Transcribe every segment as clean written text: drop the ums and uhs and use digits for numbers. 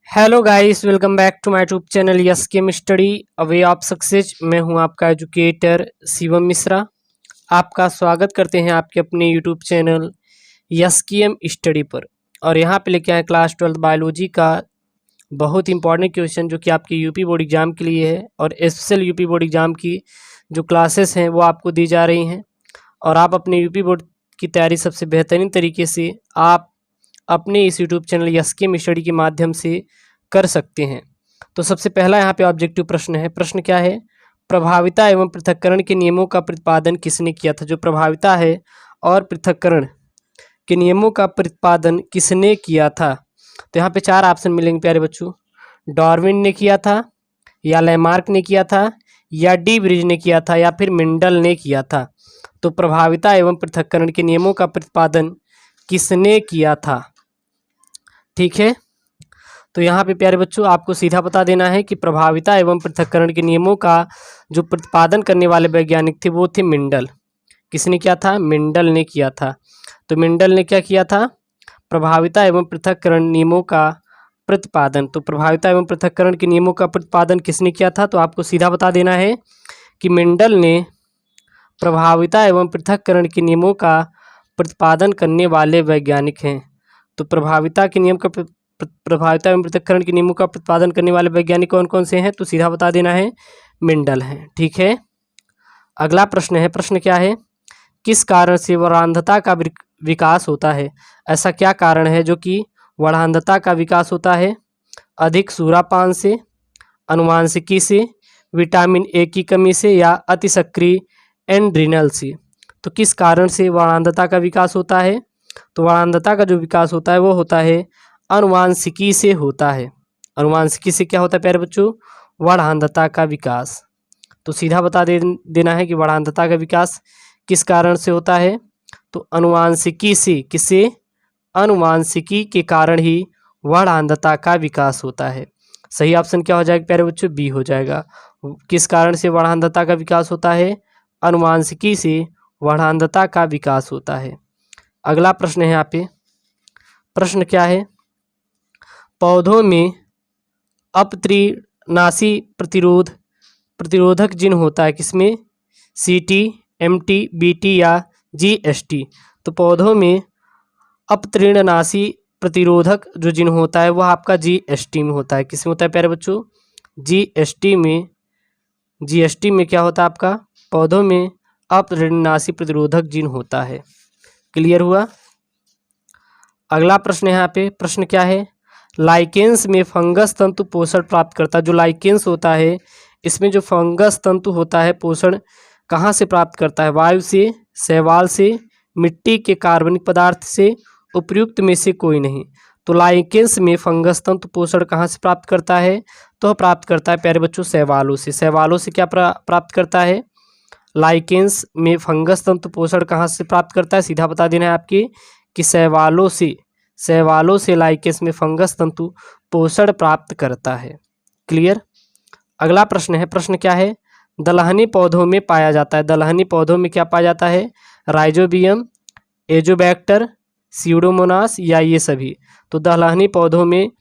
Hello guys, welcome back to my YouTube channel yes chem study a way of success. मैं हूं आपका educator Shivam Mishra. आपका स्वागत करते हैं आपके अपने YouTube channel yes chem study पर। और यहां पे लेके आए क्लास 12 बायोलॉजी का बहुत इंपॉर्टेंट क्वेश्चन जो कि आपके यूपी बोर्ड एग्जाम के लिए है। और स्पेशल यूपी बोर्ड एग्जाम की जो क्लासेस हैं वो आपको दी जा रही हैं। और आप अपने यूपी बोर्ड की तैयारी सबसे बेहतरीन तरीके से आप अपने इस YouTube channel yes chem study के माध्यम से कर सकते हैं। तो सबसे पहला यहाँ पे ऑब्जेक्टिव प्रश्न है। प्रश्न क्या है? प्रभाविता एवं पृथक्करण के नियमों का प्रतिपादन किसने किया था? जो प्रभाविता है और पृथक्करण के नियमों का प्रतिपादन किसने किया था? तो यहाँ पे चार ऑप्शन मिलेंगे प्यारे बच्चों। डार्विन ने किया था, या लैमार्क ने किया था, या डी ब्रिज ने किया था, या फिर मेंडल ने किया था। तो प्रभाविता एवं पृथक्करण के नियमों का प्रतिपादन किसने किया था? ठीक है, तो यहाँ पे प्यारे बच्चों आपको सीधा बता देना है कि प्रभाविता एवं पृथक्करण के नियमों का जो प्रतिपादन करने वाले वैज्ञानिक थे वो थे मेंडल। किसने किया था? मेंडल ने किया था। तो मेंडल ने क्या किया था? प्रभाविता एवं पृथक्करण नियमों का प्रतिपादन। तो प्रभाविता एवं पृथक्करण के नियमों का प्रतिपादन किसने किया था? तो आपको सीधा बता देना है कि मेंडल ने प्रभाविता एवं पृथक्करण के नियमों का प्रतिपादन करने वाले वैज्ञानिक हैं। तो प्रभाविता के नियम का प्रभाविता एवं पृथक्करण के नियमों का प्रतिपादन करने वाले वैज्ञानिक कौन कौन से हैं? तो सीधा बता देना है मेंडल हैं। ठीक है, अगला प्रश्न है। प्रश्न क्या है? किस कारण से वर्णांधता का विकास होता है? ऐसा क्या कारण है जो कि वर्णांधता का विकास होता है? अधिक सूरापान से, अनुवांशिकी से, विटामिन ए की कमी से, या अति सक्रिय एंड्रिनल से। तो किस कारण से वर्णांधता का विकास होता है? तो वर्णांधता का जो विकास होता है वो होता है अनुवांशिकी से होता है। अनुवांशिकी से क्या होता है प्यारे बच्चों? वर्णांधता का विकास। तो सीधा बता देना है कि वर्णांधता का विकास किस कारण से होता है? तो अनुवांशिकी से। किससे? अनुवांशिकी के कारण ही वर्णांधता का विकास होता है। सही ऑप्शन क्या हो जाएगा प्यारे बच्चों? बी हो जाएगा। किस कारण से वर्णांधता का विकास होता है? अनुवांशिकी से वर्णांधता का विकास होता है। अगला प्रश्न है यहाँ पे। प्रश्न क्या है? पौधों में अपत्रिनाशी प्रतिरोधक जीन होता है किसमें? CT, MT, BT या GST। तो पौधों में अपत्रिनाशी प्रतिरोधक जो जीन होता है वह आपका GST में होता है। किसमें होता है प्यारे बच्चों? GST में। GST में क्या होता है आपका? पौधों में अपत्रिनाशी प्रतिरोधक जीन होता है। क्लियर हुआ? अगला प्रश्न यहाँ पे। प्रश्न क्या है? लाइकेंस में फंगस तंतु पोषण प्राप्त करता है। जो लाइकेंस होता है इसमें जो फंगस तंतु होता है पोषण कहाँ से प्राप्त करता है? वायु से, शैवाल से, मिट्टी के कार्बनिक पदार्थ से, उपयुक्त में से कोई नहीं। तो लाइकेंस में फंगस तंतु पोषण कहाँ से प्राप्त करता है? तो प्राप्त करता है प्यारे बच्चों शैवालों से। शैवालों से क्या प्राप्त करता है? लाइकेंस में फंगस तंतु पोषण कहाँ से प्राप्त करता है? सीधा बता देना है आपकी कि शैवालों से। शैवालों से लाइकेंस में फंगस तंतु पोषण प्राप्त करता है। क्लियर? अगला प्रश्न है। प्रश्न क्या है? दलहनी पौधों में पाया जाता है। दलहनी पौधों में क्या पाया जाता है? राइजोबियम, एजोबैक्टर, स्यूडोमोनास या ये सभी। तो दलहनी पौधों में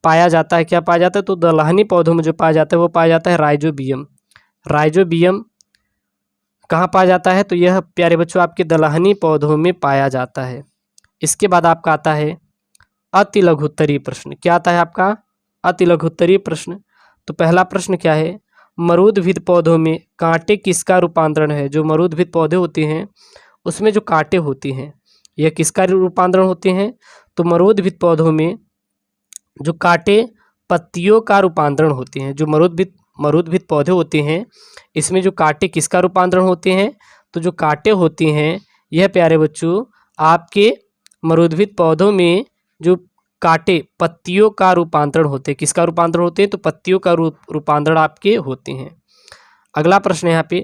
पाया जाता है, क्या पाया जाता है? तो दलहनी पौधों में जो पाया जाता है वो पाया जाता है राइजोबियम। राइजोबियम कहाँ पाया जाता है? तो यह प्यारे बच्चों आपके दलहनी पौधों में पाया जाता है। इसके बाद आपका आता है अति लघुत्तरीय प्रश्न। क्या आता है आपका? अति लघुत्तरीय प्रश्न। तो पहला प्रश्न क्या है? मरूदभिद पौधों में कांटे किसका रूपांतरण है? जो मरूदभिद पौधे होते हैं उसमें जो कांटे होती हैं यह किसका रूपांतरण होते हैं? तो मरूदभिद पौधों में जो कांटे पत्तियों का रूपांतरण होते हैं। जो मरूदभिद पौधे होते हैं इसमें जो कांटे किसका रूपांतरण होते हैं? तो जो कांटे होते हैं यह प्यारे बच्चों आपके मरूदभिद पौधों में जो कांटे पत्तियों का रूपांतरण होते हैं। किसका रूपांतरण होते हैं? तो पत्तियों का रूपांतरण आपके होते हैं। अगला प्रश्न यहाँ पे।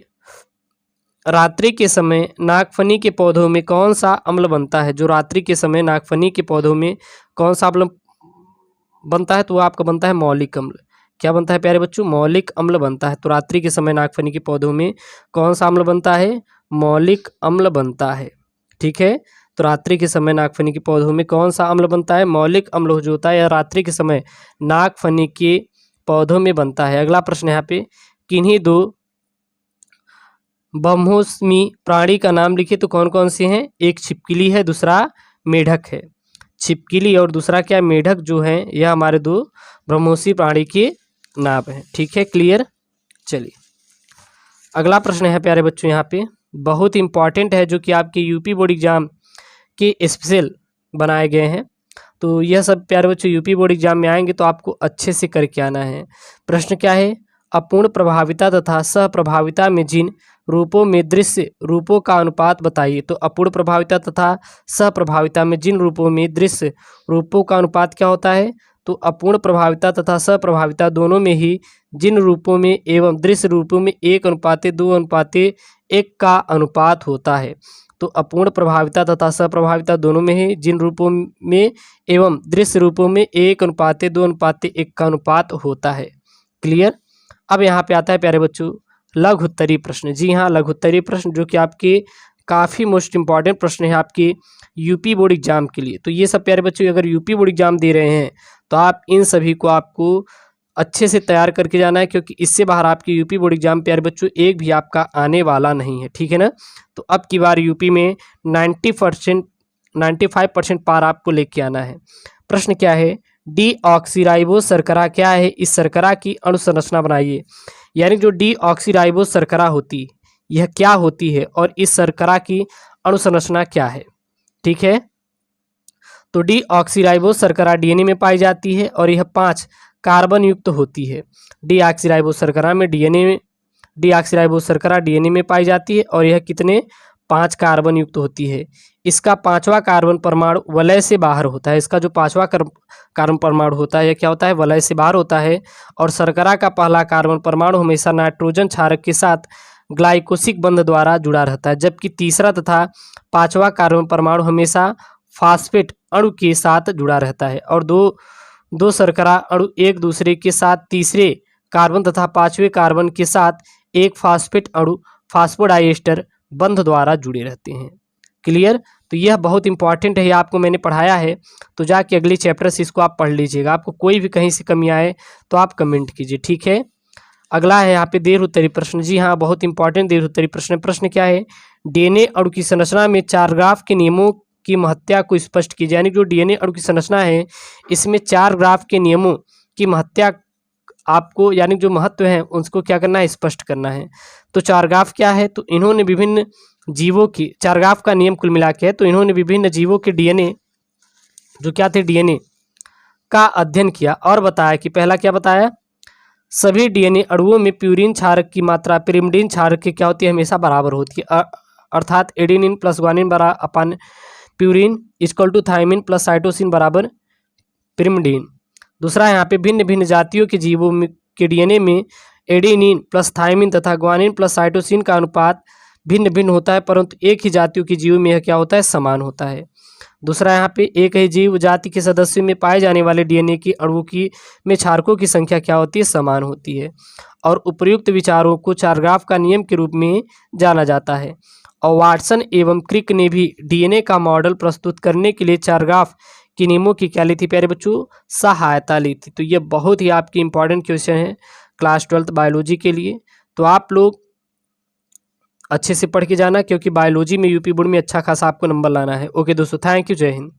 रात्रि के समय नागफनी के पौधों में कौन सा अम्ल बनता है? जो रात्रि के समय नागफनी के पौधों में कौन सा अम्ल बनता है? तो वो आपका बनता है मौलिक अम्ल। क्या बनता है प्यारे बच्चों? मौलिक अम्ल बनता है। तो रात्रि के समय नागफनी के पौधों में कौन सा अम्ल बनता है? मौलिक अम्ल बनता है। ठीक है, तो रात्रि के समय नागफनी के पौधों में कौन सा अम्ल बनता है? मौलिक अम्ल जो होता है यह रात्रि के समय नागफनी के पौधों में बनता है। अगला प्रश्न यहाँ पे, किन्हीं दो ब्रह्मोस्मी प्राणी का नाम लिखिए तो कौन कौन से हैं? एक छिपकली है, दूसरा मेढक है। छिपकली और दूसरा क्या, मेढक जो है यह हमारे दो ब्रह्मोस्मी प्राणी के नाम है। ठीक है, क्लियर। चलिए अगला प्रश्न है प्यारे बच्चों, यहाँ पे बहुत इंपॉर्टेंट है, जो कि आपके यूपी बोर्ड एग्जाम के स्पेशल बनाए गए हैं। तो यह सब प्यारे बच्चों यूपी बोर्ड एग्जाम में आएंगे तो आपको अच्छे से करके आना है। प्रश्न क्या है? अपूर्ण प्रभाविता तथा सहप्रभाविता में जिन रूपों में दृश्य रूपों का अनुपात बताइए। तो अपूर्ण प्रभाविता तथा सहप्रभाविता में जिन रूपों में दृश्य रूपों का अनुपात क्या होता है? तो अपूर्ण प्रभाविता तथा सहप्रभाविता दोनों में ही जिन रूपों में एवं दृश्य रूपों में 1:2:1 का अनुपात होता है। तो अपूर्ण प्रभाविता तथा सहप्रभाविता दोनों में ही जिन रूपों में एवं दृश्य रूपों में 1:2:1 का अनुपात होता है। क्लियर। अब यहाँ पे आता है प्यारे बच्चों लघु उत्तरीय प्रश्न। जी हाँ, लघु उत्तरीय प्रश्न जो कि आपके काफ़ी मोस्ट इंपॉर्टेंट प्रश्न है आपके यूपी बोर्ड एग्जाम के लिए। तो ये सब प्यारे बच्चों अगर यूपी बोर्ड एग्जाम दे रहे हैं तो आप इन सभी को आपको अच्छे से तैयार करके जाना है, क्योंकि इससे बाहर आपके यूपी बोर्ड एग्जाम प्यारे बच्चों एक भी आपका आने वाला नहीं है। ठीक है ना। तो अब की बार यूपी में 95% पार आपको लेके आना है। प्रश्न क्या है? डीऑक्सीराइबोस शर्करा क्या है? इस शर्करा की अणु संरचना बनाइए। यानी जो डीऑक्सीराइबोस शर्करा होती यह क्या होती है और इस शर्करा की अणु संरचना क्या है? ठीक है, तो डीऑक्सीराइबोस शर्करा डीएनए में पाई जाती है और यह 5 कार्बन युक्त होती है। डीऑक्सीराइबोस शर्करा में डीऑक्सीराइबोस शर्करा डीएनए में पाई जाती है और यह कितने 5 कार्बन युक्त होती है। इसका 5वां कार्बन परमाणु वलय से बाहर होता है। इसका जो 5वां कार्बन परमाणु होता है यह क्या होता है? वलय से बाहर होता है। और शर्करा का पहला कार्बन परमाणु हमेशा नाइट्रोजन क्षारक के साथ ग्लाइकोसिक बंध द्वारा जुड़ा रहता है, जबकि तीसरा तथा 5वां कार्बन परमाणु हमेशा फास्फेट अणु के साथ जुड़ा रहता है। और दो शर्करा अणु एक दूसरे के साथ तीसरे कार्बन तथा 5वें कार्बन के साथ एक फास्फेट अणु फास्फोडाइएस्टर बंध द्वारा जुड़े रहते हैं। क्लियर। तो यह बहुत इंपॉर्टेंट है, आपको मैंने पढ़ाया है, तो जाके अगले चैप्टर से इसको आप पढ़ लीजिएगा। आपको कोई भी कहीं से कमी आए तो आप कमेंट कीजिए। ठीक है। अगला है यहाँ पे देर उत्तरी प्रश्न। जी हाँ, बहुत इंपॉर्टेंट देर उत्तरी प्रश्न। प्रश्न क्या है? डीएनए अणु की संरचना में चारग्राफ के नियमों की महत्ता को स्पष्ट कीजिए। यानी जो डीएनए अणु की संरचना है इसमें 4 ग्राफ के नियमों की महत्ता आपको, यानी जो महत्व है उसको क्या करना है? स्पष्ट करना है। तो 4 ग्राफ क्या है? तो इन्होंने विभिन्न जीवों की 4 ग्राफ का नियम कुल मिला के है, तो इन्होंने विभिन्न जीवों के डीएनए जो क्या थे डीएनए का अध्ययन किया और बताया कि पहला क्या बताया? सभी डीएनए अणुओं में प्यूरिन क्षारक की मात्रा पिरिमिडीन क्षारक की क्या होती है? हमेशा बराबर होती है। अर्थात एडेनिन प्लस ग्वानिन बराबर अपन purine equal to thymine plus cytosine बराबर पिरिमिडीन। दूसरा यहाँ पे भिन्न भिन्न जातियों के जीवों के डीएनए में एडेनिन प्लस थायमिन तथा ग्वानिन प्लस साइटोसिन का अनुपात भिन्न भिन्न होता है, परंतु एक ही जातियों के जीवों में यह क्या होता है? समान होता है। दूसरा यहाँ पे एक ही जीव जाति के सदस्यों में पाए जाने वाले डीएनए की अणुओं की में क्षारकों की संख्या क्या होती है? समान होती है। और उपर्युक्त विचारों को 4 ग्राफ का नियम के रूप में जाना जाता है। और वाटसन एवं क्रिक ने भी डीएनए का मॉडल प्रस्तुत करने के लिए 4 ग्राफ के नियमों की क्या ली थी प्यारे बच्चों? सहायता ली थी। तो ये बहुत ही आपकी इंपॉर्टेंट क्वेश्चन है क्लास 12th बायोलॉजी के लिए। तो आप लोग अच्छे से पढ़ के जाना, क्योंकि बायोलॉजी में यूपी बोर्ड में अच्छा खासा आपको नंबर लाना है। ओके दोस्तों, थैंक यू, जय हिंद।